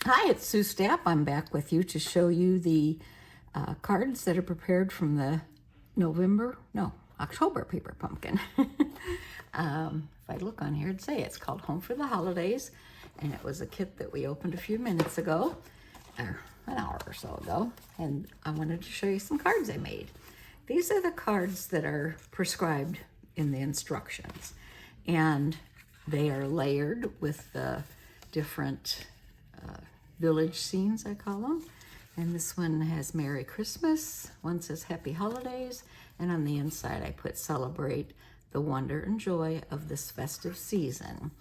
Hi, it's Sue Stapp. I'm back with you to show you the cards that are prepared from the October paper pumpkin. If I look on here, it'd say it's called Home for the Holidays, and it was a kit that we opened a few minutes ago, or an hour or so ago, and I wanted to show you some cards I made. These are the cards that are prescribed in the instructions, and they are layered with the different village scenes, I call them. And this one has Merry Christmas, one says Happy Holidays, and on the inside I put Celebrate the Wonder and Joy of this festive season.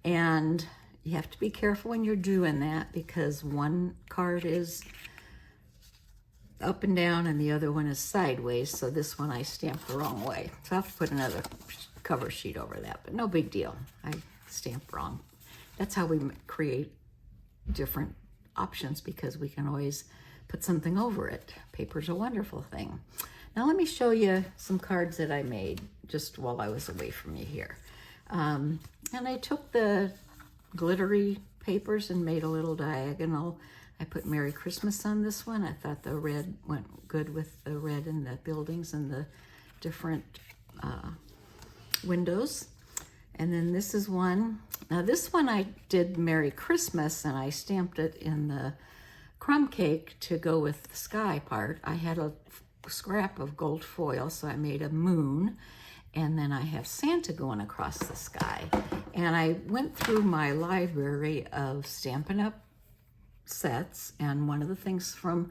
And you have to be careful when you're doing that because one card is up and down and the other one is sideways, so this one I stamped the wrong way. So I have to put another cover sheet over that, but no big deal. I stamped wrong. That's how we create different options, because we can always put something over it. Paper's a wonderful thing. Now let me show you some cards that I made just while I was away from you here. And I took the glittery papers and made a little diagonal. I put Merry Christmas on this one. I thought the red went good with the red in the buildings and the different windows. And then this is one. Now this one I did Merry Christmas and I stamped it in the crumb cake to go with the sky part. I had a scrap of gold foil, so I made a moon, and then I have Santa going across the sky. And I went through my library of Stampin' Up! Sets, and one of the things from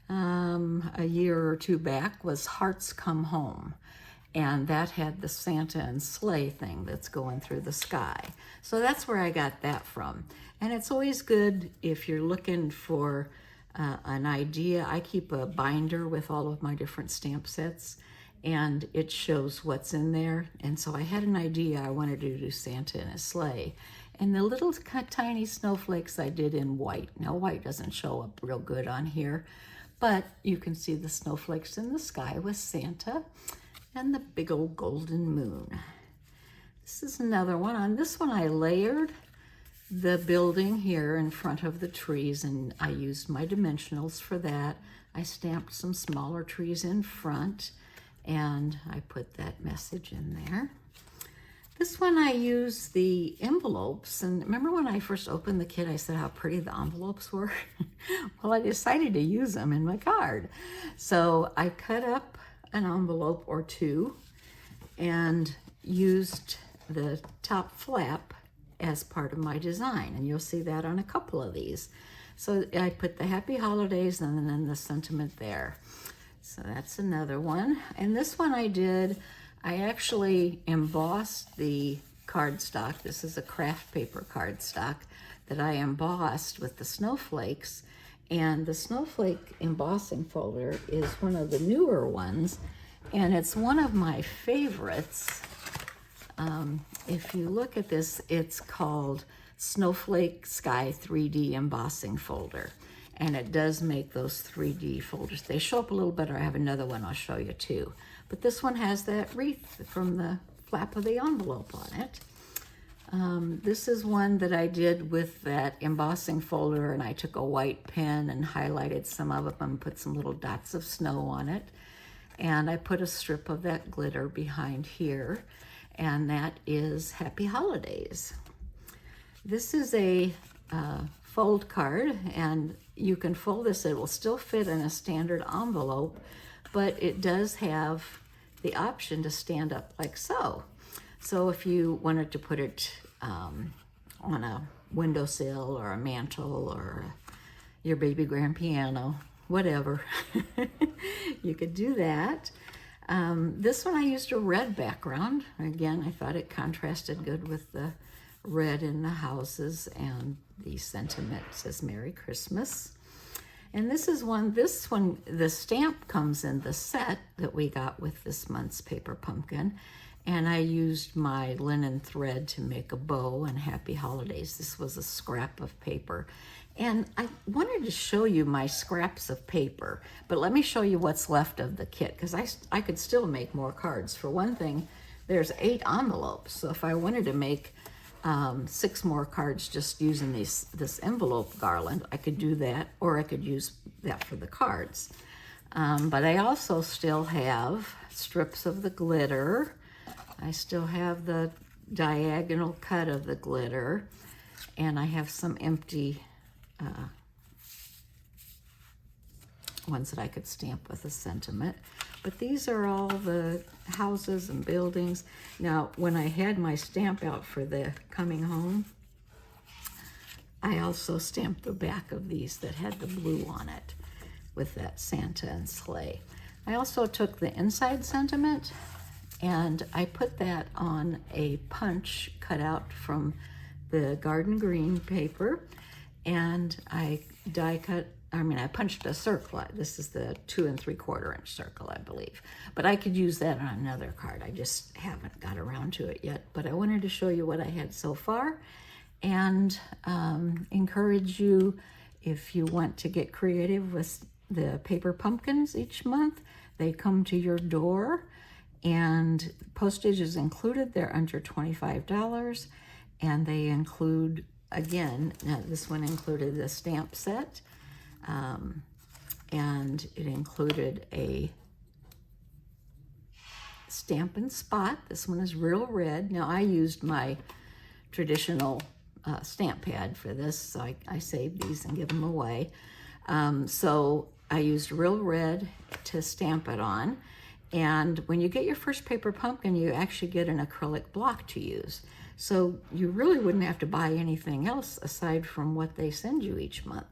a year or two back was Hearts Come Home. And that had the Santa and sleigh thing that's going through the sky. So that's where I got that from. And it's always good if you're looking for an idea. I keep a binder with all of my different stamp sets, and it shows what's in there. And so I had an idea. I wanted to do Santa in a sleigh. And the little tiny snowflakes I did in white. Now white doesn't show up real good on here, but you can see the snowflakes in the sky with Santa and the big old golden moon. This is another one. On this one I layered the building here in front of the trees, and I used my dimensionals for that. I stamped some smaller trees in front, and I put that message in there. This one I used the envelopes, and remember when I first opened the kit I said how pretty the envelopes were? Well, I decided to use them in my card. So I cut up an envelope or two and used the top flap as part of my design, and you'll see that on a couple of these. So I put the Happy Holidays and then the sentiment there. So that's another one. And this one I actually embossed the cardstock. This is a craft paper cardstock that I embossed with the snowflakes. And the snowflake embossing folder is one of the newer ones, and it's one of my favorites. If you look at this, it's called Snowflake Sky 3D Embossing Folder, and it does make those 3D folders. They show up a little better. I have another one I'll show you too. But this one has that wreath from the flap of the envelope on it. This is one that I did with that embossing folder, and I took a white pen and highlighted some of them and put some little dots of snow on it. And I put a strip of that glitter behind here, and that is Happy Holidays. This is a fold card, and you can fold this. It will still fit in a standard envelope, but it does have the option to stand up like so. So if you wanted to put it on a windowsill or a mantle or your baby grand piano, whatever, you could do that. This one I used a red background. Again, I thought it contrasted good with the red in the houses, and the sentiment says Merry Christmas. And this one, the stamp comes in the set that we got with this month's paper pumpkin. And I used my linen thread to make a bow and Happy Holidays. This was a scrap of paper. And I wanted to show you my scraps of paper, but let me show you what's left of the kit, because I could still make more cards. For one thing, there's 8 envelopes. So if I wanted to make 6 more cards just using this envelope garland. I could do that, or I could use that for the cards. But I also still have strips of the glitter. I still have the diagonal cut of the glitter, and I have some empty ones that I could stamp with a sentiment. But these are all the houses and buildings. Now, when I had my stamp out for the coming home, I also stamped the back of these that had the blue on it with that Santa and sleigh. I also took the inside sentiment and I put that on a punch cut out from the garden green paper, and I I punched a circle. This is the 2 3/4 inch circle, I believe. But I could use that on another card. I just haven't got around to it yet. But I wanted to show you what I had so far, and encourage you, if you want to get creative with the paper pumpkins each month. They come to your door, and postage is included. They're under $25, and they include, again, now this one included the stamp set, and it included a Stampin' Spot. This one is real red. Now, I used my traditional stamp pad for this, so I saved these and give them away. So I used real red to stamp it on. And when you get your first paper pumpkin, you actually get an acrylic block to use. So you really wouldn't have to buy anything else aside from what they send you each month.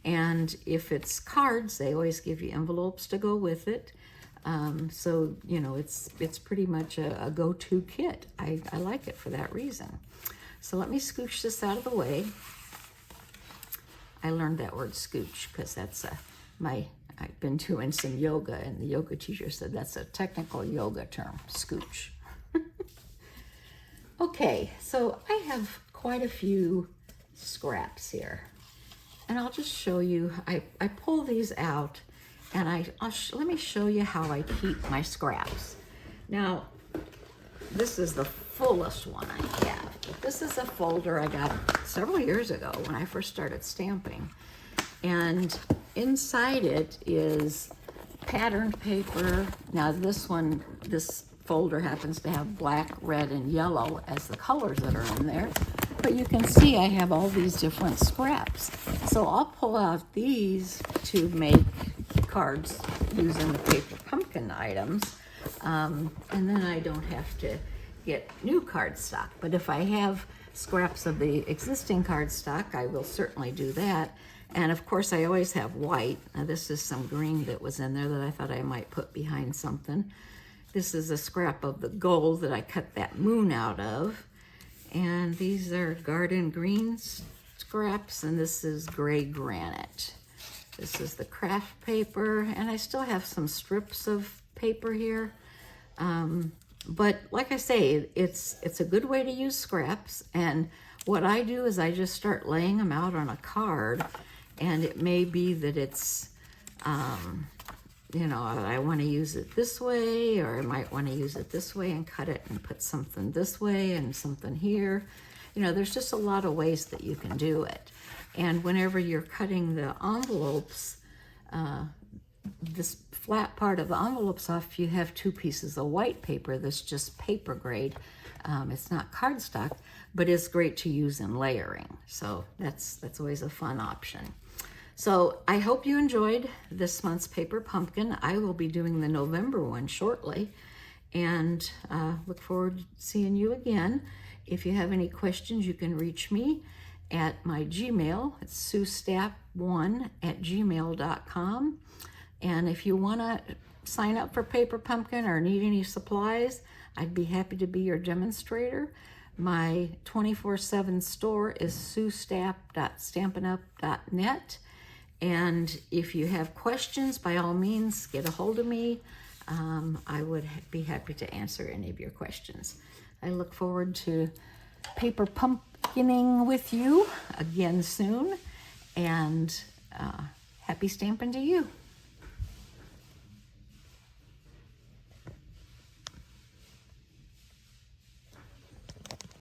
And if it's cards, they always give you envelopes to go with it. So, you know, it's pretty much a go-to kit. I like it for that reason. So let me scooch this out of the way. I learned that word scooch because that's I've been doing some yoga, and the yoga teacher said that's a technical yoga term, scooch. Okay, so I have quite a few scraps here, and I'll just show you. I pull these out, and let me show you how I keep my scraps. Now, this is the fullest one I have. This is a folder I got several years ago when I first started stamping, and inside it is patterned paper. Now this folder happens to have black, red, and yellow as the colors that are in there. But you can see I have all these different scraps. So I'll pull out these to make cards using the paper pumpkin items. And then I don't have to get new cardstock. But if I have scraps of the existing cardstock, I will certainly do that. And of course, I always have white. Now this is some green that was in there that I thought I might put behind something. This is a scrap of the gold that I cut that moon out of. And these are garden green scraps, and this is gray granite. This is the craft paper, and I still have some strips of paper here. But like I say, it's a good way to use scraps. And what I do is I just start laying them out on a card, and it may be that it's, you know, I want to use it this way, or I might want to use it this way and cut it and put something this way and something here. You know, there's just a lot of ways that you can do it. And whenever you're cutting the envelopes, this flat part of the envelopes off, you have 2 pieces of white paper that's just paper grade. It's not cardstock, but it's great to use in layering. So that's always a fun option. So I hope you enjoyed this month's paper pumpkin. I will be doing the November one shortly, and look forward to seeing you again. If you have any questions, you can reach me at my Gmail. It's suestapp1@gmail.com. And if you want to sign up for Paper Pumpkin or need any supplies, I'd be happy to be your demonstrator. My 24/7 store is suestapp.stampinup.net. And if you have questions, by all means, get a hold of me. I would be happy to answer any of your questions. I look forward to paper pumpkining with you again soon. And happy stamping to you.